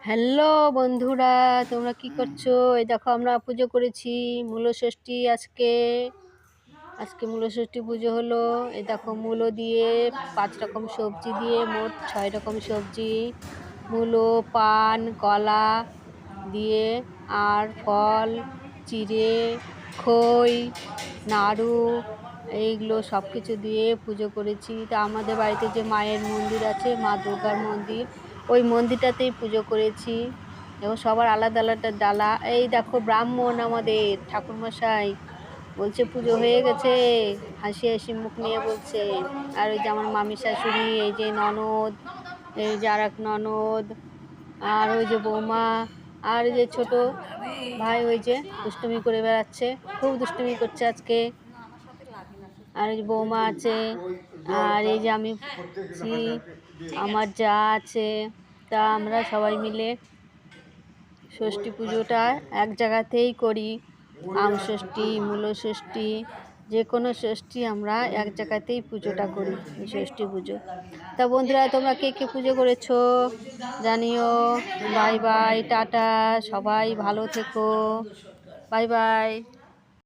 Hello বন্ধুরা, তোমরা কি করছো? এই দেখো আমরা পুজো করেছি মূলষষ্ঠী আজকে। মূলষষ্ঠী পুজো হলো। এই দেখো মূলো দিয়ে 5 রকম সবজি দিয়ে মোট 6 রকম সবজি, মূলো, পান, কলা দিয়ে আর ফল, চিড়ে, খই, নাড়ু এইগুলো সব কিছু দিয়ে পুজো করেছি। তা আমাদের বাড়িতে যে মায়ের মন্দির আছে, মা দুর্গার মন্দির, ওই মন্দিরটাতেই পুজো করেছি। এবং সবার আলাদা আলাদা ডালা। এই দেখো ব্রাহ্মণ আমাদের ঠাকুরমশাই বলছে পুজো হয়ে গেছে, হাসি হাসি মুখ নিয়ে বলছে। আর ওই যে আমার মামি শাশুড়ি, এই যে ননদ, এই যে আর এক ননদ, আর ওই যে বৌমা, আর ওই যে ছোট ভাই ওই যে দুষ্টুমি করে বেড়াচ্ছে, খুব দুষ্টুমি করছে আজকে। আর ওই যে বৌমা আছে, আর এই যে আমি আছি, আমার যা আছে। তা আমরা সবাই মিলে ষষ্ঠী পুজোটা এক জায়গাতেই করি। আম ষষ্ঠী, মূল ষষ্ঠী, যে কোনো ষষ্ঠী আমরা এক জায়গাতেই পুজোটা করি, এই ষষ্ঠী পুজো। তা বন্ধুরা, তোমরা কে কে পুজো করেছো জানিও। বাই বাই, টাটা, সবাই ভালো থেকো, বাই বাই।